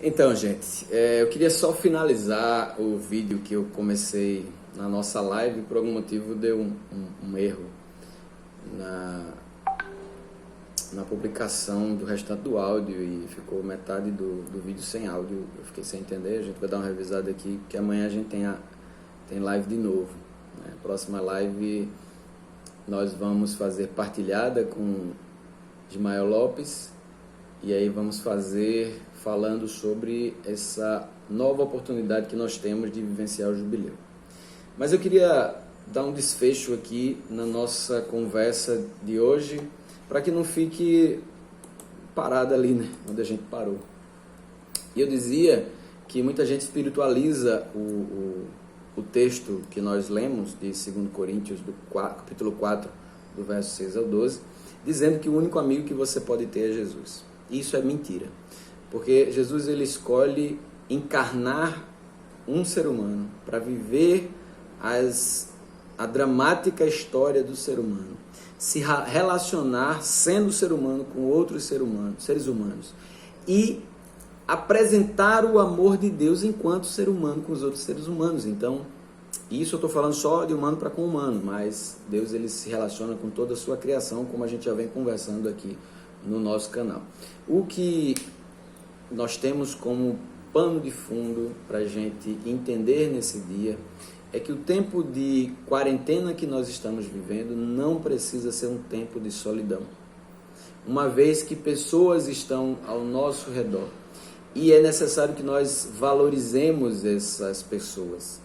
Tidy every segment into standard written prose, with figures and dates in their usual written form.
Então, gente, eu queria só finalizar o vídeo que eu comecei na nossa live. Por algum motivo deu um erro na publicação do restante do áudio e ficou metade do vídeo sem áudio. Eu fiquei sem entender. A gente vai dar uma revisada aqui, que amanhã a gente tem live de novo, né? Próxima live nós vamos fazer partilhada com Ismael Lopes, e aí vamos fazer falando sobre essa nova oportunidade que nós temos de vivenciar o jubileu. Mas eu queria dar um desfecho aqui na nossa conversa de hoje, para que não fique parada ali, né, onde a gente parou. E eu dizia que muita gente espiritualiza o texto que nós lemos de 2 Coríntios, capítulo 4, do verso 6 ao 12, dizendo que o único amigo que você pode ter é Jesus. E isso é mentira, porque Jesus ele escolhe encarnar um ser humano para viver a dramática história do ser humano, se relacionar sendo ser humano com outros seres humanos e apresentar o amor de Deus enquanto ser humano com os outros seres humanos. Então, isso eu estou falando só de humano para com humano, mas Deus ele se relaciona com toda a sua criação, como a gente já vem conversando aqui no nosso canal. O que nós temos como pano de fundo para a gente entender nesse dia é que o tempo de quarentena que nós estamos vivendo não precisa ser um tempo de solidão, uma vez que pessoas estão ao nosso redor, e é necessário que nós valorizemos essas pessoas,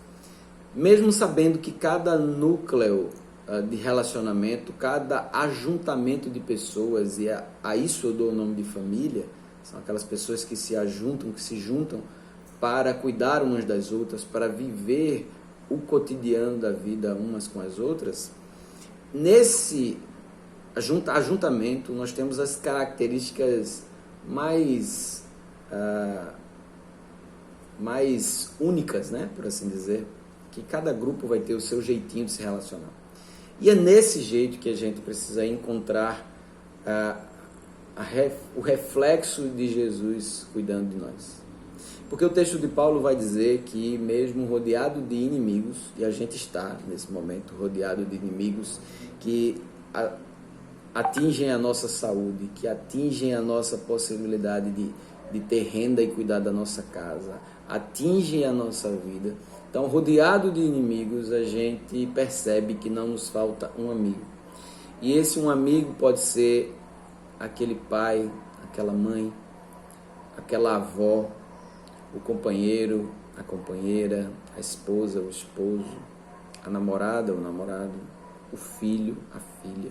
mesmo sabendo que cada núcleo de relacionamento, cada ajuntamento de pessoas, e a isso eu dou o nome de família, são aquelas pessoas que se juntam para cuidar umas das outras, para viver o cotidiano da vida umas com as outras. Nesse ajuntamento nós temos as características mais únicas, né, por assim dizer, que cada grupo vai ter o seu jeitinho de se relacionar. E é nesse jeito que a gente precisa encontrar o reflexo de Jesus cuidando de nós. Porque o texto de Paulo vai dizer que mesmo rodeado de inimigos, e a gente está nesse momento rodeado de inimigos que atingem a nossa saúde, que atingem a nossa possibilidade de ter renda e cuidar da nossa casa, atingem a nossa vida. Então, rodeado de inimigos, a gente percebe que não nos falta um amigo. E esse um amigo pode ser aquele pai, aquela mãe, aquela avó, o companheiro, a companheira, a esposa, o esposo, a namorada, o namorado, o filho, a filha.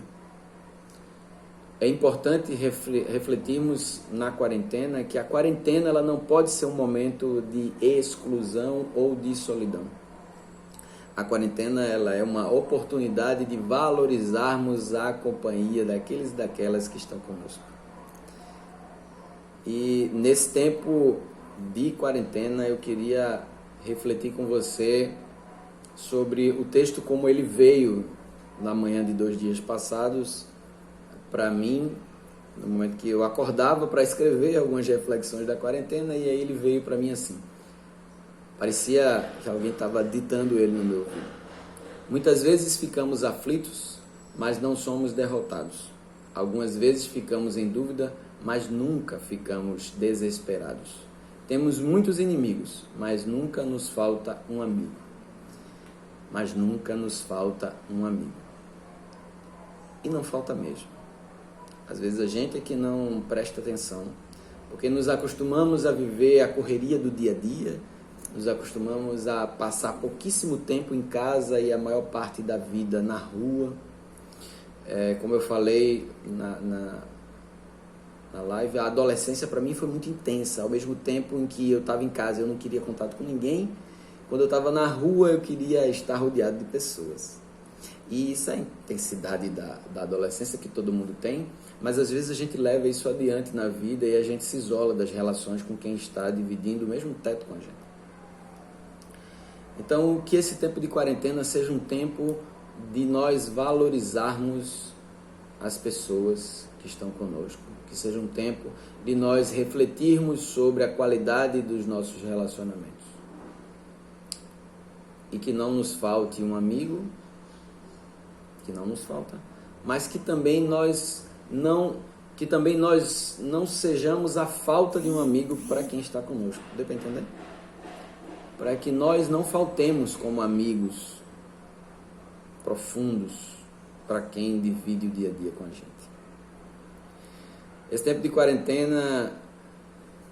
É importante refletirmos na quarentena que a quarentena ela não pode ser um momento de exclusão ou de solidão. A quarentena ela é uma oportunidade de valorizarmos a companhia daqueles e daquelas que estão conosco. E nesse tempo de quarentena eu queria refletir com você sobre o texto como ele veio na manhã de 2 dias passados para mim, no momento que eu acordava para escrever algumas reflexões da quarentena, e aí ele veio para mim assim. Parecia que alguém estava ditando ele no meu ouvido. Muitas vezes ficamos aflitos, mas não somos derrotados. Algumas vezes ficamos em dúvida, mas nunca ficamos desesperados. Temos muitos inimigos, mas nunca nos falta um amigo. Mas nunca nos falta um amigo. E não falta mesmo. Às vezes a gente é que não presta atenção, porque nos acostumamos a viver a correria do dia a dia, nos acostumamos a passar pouquíssimo tempo em casa e a maior parte da vida na rua. Como eu falei na live, a adolescência para mim foi muito intensa. Ao mesmo tempo em que eu estava em casa eu não queria contato com ninguém, quando eu estava na rua eu queria estar rodeado de pessoas. E isso é a intensidade da adolescência que todo mundo tem, mas às vezes a gente leva isso adiante na vida e a gente se isola das relações com quem está dividindo o mesmo teto com a gente. Então, que esse tempo de quarentena seja um tempo de nós valorizarmos as pessoas que estão conosco, que seja um tempo de nós refletirmos sobre a qualidade dos nossos relacionamentos. E que não nos falte um amigo, que não nos falta, mas que também nós não sejamos a falta de um amigo para quem está conosco. Deu para entender? Para que nós não faltemos como amigos profundos para quem divide o dia a dia com a gente. Esse tempo de quarentena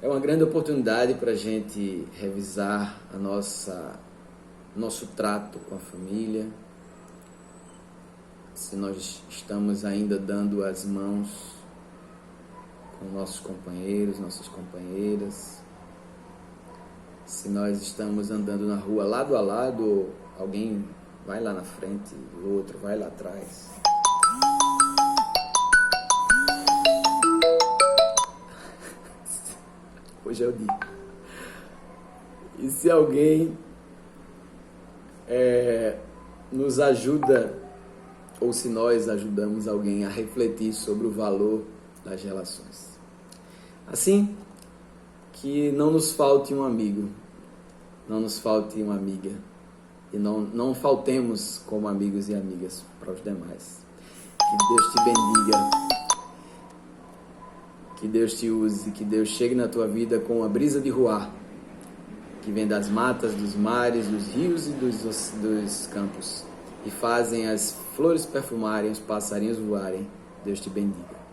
é uma grande oportunidade para a gente revisar nosso trato com a família, se nós estamos ainda dando as mãos com nossos companheiros, nossas companheiras, se nós estamos andando na rua lado a lado, alguém vai lá na frente, o outro vai lá atrás. Hoje é o dia. E se alguém nos ajuda, ou se nós ajudamos alguém a refletir sobre o valor das relações. Assim, que não nos falte um amigo, não nos falte uma amiga, e não faltemos como amigos e amigas para os demais. Que Deus te bendiga, que Deus te use, que Deus chegue na tua vida com uma brisa de ruar, que vem das matas, dos mares, dos rios e dos campos, e fazem as flores perfumarem, os passarinhos voarem. Deus te bendiga.